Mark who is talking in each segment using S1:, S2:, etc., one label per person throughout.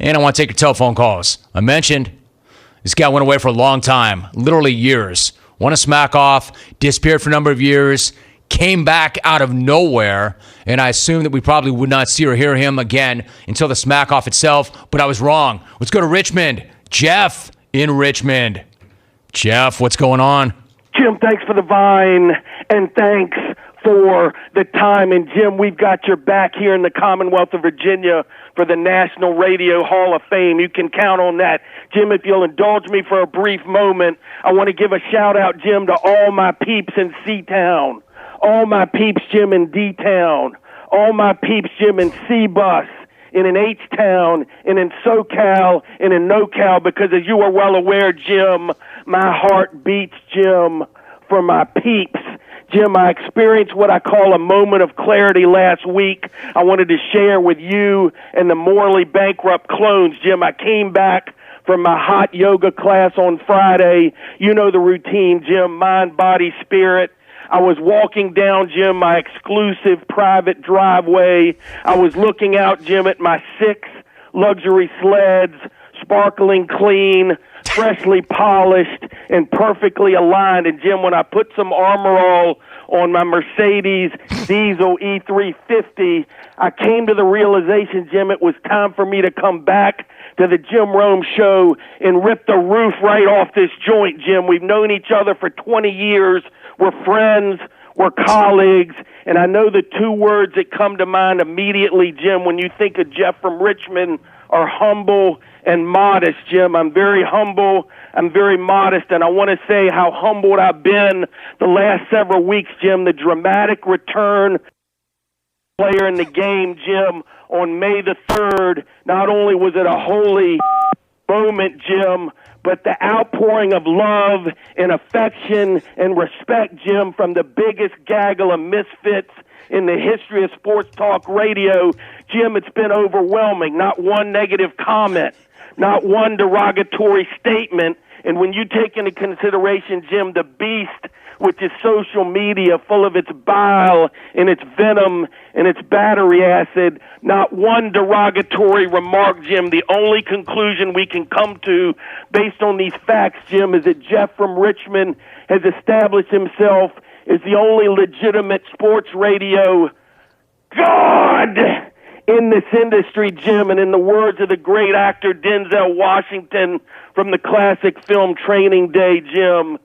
S1: And I want to take your telephone calls. I mentioned this guy went away for a long time, literally years. Won a smack off, disappeared for a number of years, came back out of nowhere, and I assumed that we probably would not see or hear him again until the smack off itself, but I was wrong. Let's go to Richmond. Jeff in Richmond. Jeff, what's going on?
S2: Jim, thanks for the vine, and thanks for the time. And Jim, we've got your back here in the Commonwealth of Virginia for the National Radio Hall of Fame. You can count on that. Jim, if you'll indulge me for a brief moment, I want to give a shout-out, Jim, to all my peeps in C-Town, all my peeps, Jim, in D-Town, all my peeps, Jim, in C-Bus, and in H-Town, and in SoCal, and in NoCal, because as you are well aware, Jim, my heart beats, Jim, for my peeps. Jim, I experienced what I call a moment of clarity last week. I wanted to share with you and the morally bankrupt clones. Jim, I came back from my hot yoga class on Friday. You know the routine, Jim, mind, body, spirit. I was walking down, Jim, my exclusive private driveway. I was looking out, Jim, at my 6 luxury sleds, sparkling clean, freshly polished, and perfectly aligned. And, Jim, when I put some Armor All on my Mercedes diesel E350, I came to the realization, Jim, it was time for me to come back to the Jim Rome Show and rip the roof right off this joint, Jim. We've known each other for 20 years. We're friends. We're colleagues. And I know the 2 words that come to mind immediately, Jim, when you think of Jeff from Richmond are humble and modest, Jim. I'm very humble. I'm very modest. And I want to say how humbled I've been the last several weeks, Jim. The dramatic return player in the game, Jim, on May the 3rd. Not only was it a holy moment, Jim, but the outpouring of love and affection and respect, Jim, from the biggest gaggle of misfits in the history of sports talk radio. Jim, it's been overwhelming. Not one negative comment, not one derogatory statement. And when you take into consideration, Jim, the beast, which is social media, full of its bile and its venom and its battery acid, not one derogatory remark, Jim. The only conclusion we can come to based on these facts, Jim, is that Jeff from Richmond has established himself as the only legitimate sports radio god in this industry, Jim. And in the words of the great actor Denzel Washington from the classic film Training Day, Jim,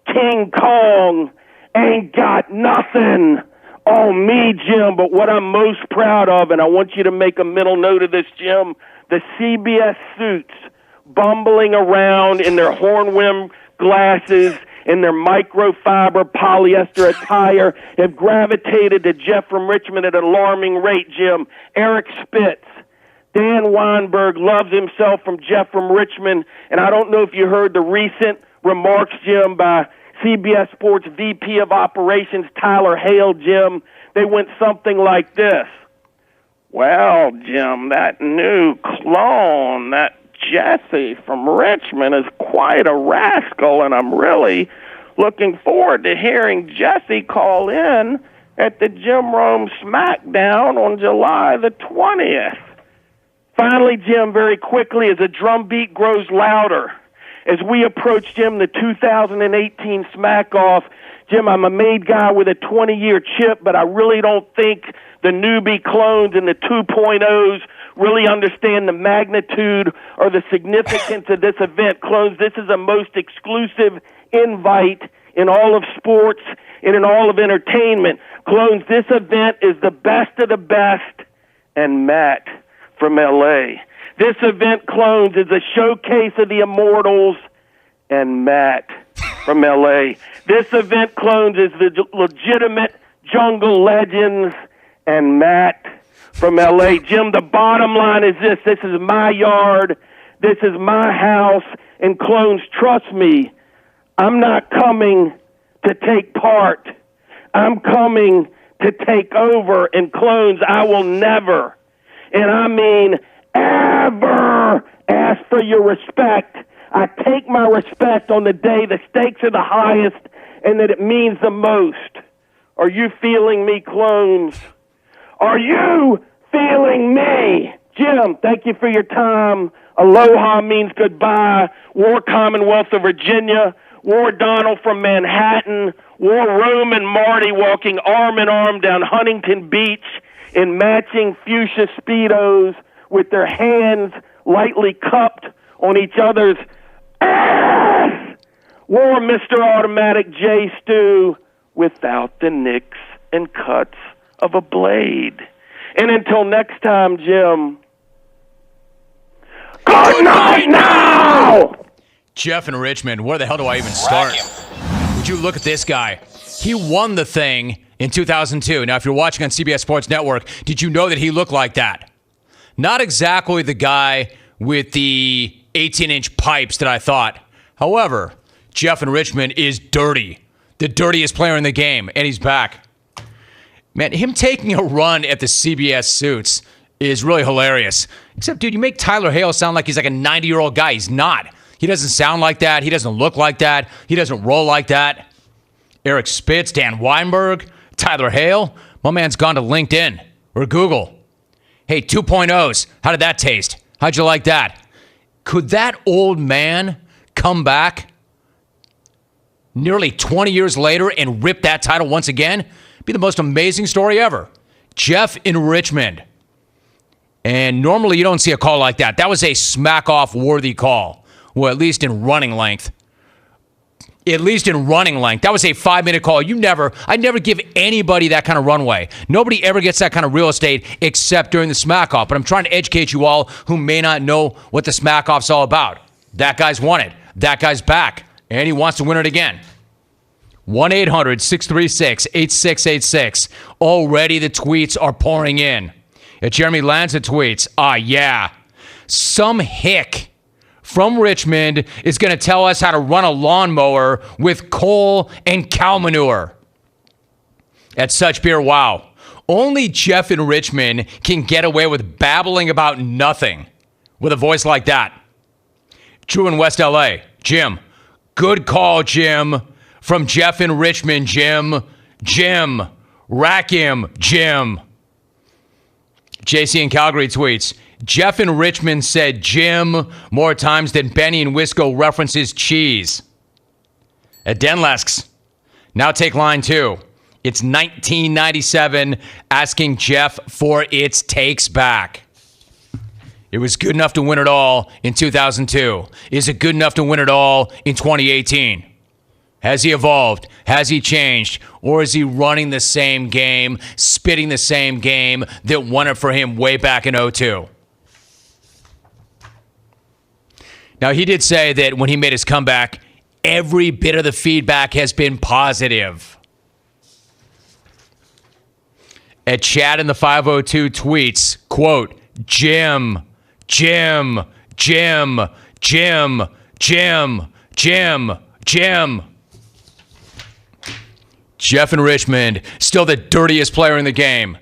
S2: King Kong ain't got nothing on me, Jim. But what I'm most proud of, and I want you to make a mental note of this, Jim, the CBS suits bumbling around in their horn-rimmed glasses and their microfiber polyester attire have gravitated to Jeff from Richmond at an alarming rate, Jim. Eric Spitz, Dan Weinberg loves himself from Jeff from Richmond, and I don't know if you heard the recent remarks, Jim, by CBS Sports VP of Operations Tyler Hale, Jim. They went something like this. Well, Jim, that new clone, that Jesse from Richmond is quite a rascal, and I'm really looking forward to hearing Jesse call in at the Jim Rome Smackdown on July the 20th. Finally, Jim, very quickly, as the drum beat grows louder, as we approach, Jim, the 2018 Smack-Off, Jim, I'm a made guy with a 20-year chip, but I really don't think the newbie clones and the 2.0s really understand the magnitude or the significance of this event. Clones, this is the most exclusive invite in all of sports and in all of entertainment. Clones, this event is the best of the best, and Matt from L.A. This event, Clones, is a showcase of the immortals, and Matt from L.A. This event, Clones, is the legitimate jungle legends, and Matt from L.A. Jim, the bottom line is this. This is my yard. This is my house. And Clones, trust me, I'm not coming to take part. I'm coming to take over. And Clones, I will never, and I mean ever, ask for your respect. I take my respect on the day the stakes are the highest and that it means the most. Are you feeling me, Clones? Are you feeling me, Jim, thank you for your time. Aloha means goodbye. War Commonwealth of Virginia. War Donald from Manhattan. War Rome and Marty walking arm in arm down Huntington Beach in matching fuchsia Speedos with their hands lightly cupped on each other's ass. War Mr. Automatic J. Stu without the nicks and cuts of a blade. And until next time, Jim, good night now!
S1: Jeff in Richmond, where the hell do I even start? Would you look at this guy? He won the thing in 2002. Now, if you're watching on CBS Sports Network, did you know that he looked like that? Not exactly the guy with the 18-inch pipes that I thought. However, Jeff in Richmond is dirty. The dirtiest player in the game, and he's back. Man, him taking a run at the CBS suits is really hilarious. Except, dude, you make Tyler Hale sound like he's like a 90-year-old guy. He's not. He doesn't sound like that. He doesn't look like that. He doesn't roll like that. Eric Spitz, Dan Weinberg, Tyler Hale. My man's gone to LinkedIn or Google. Hey, 2.0s. How did that taste? How'd you like that? Could that old man come back nearly 20 years later and rip that title once again? Be the most amazing story ever. Jeff in Richmond. And normally you don't see a call like that. That was a smack-off worthy call. Well, at least in running length. That was a 5-minute call. I never give anybody that kind of runway. Nobody ever gets that kind of real estate except during the smack-off. But I'm trying to educate you all who may not know what the smack-off's all about. That guy's won it. That guy's back. And he wants to win it again. 1-800-636-8686. Already the tweets are pouring in. Jeremy Lanza tweets, yeah. Some hick from Richmond is going to tell us how to run a lawnmower with coal and cow manure. At Such Beer, wow. Only Jeff in Richmond can get away with babbling about nothing with a voice like that. Drew in West LA, Jim. Good call, Jim. From Jeff in Richmond, Jim. Rack him, Jim. JC in Calgary tweets, Jeff in Richmond said Jim more times than Benny in Wisco references cheese. At Denlesks, now take line 2. It's 1997 asking Jeff for its takes back. It was good enough to win it all in 2002. Is it good enough to win it all in 2018? Has he evolved? Has he changed? Or is he running the same game, spitting the same game that won it for him way back in 2002? Now, he did say that when he made his comeback, every bit of the feedback has been positive. At Chad in the 502 tweets, quote, Jim. Jeff in Richmond, still the dirtiest player in the game.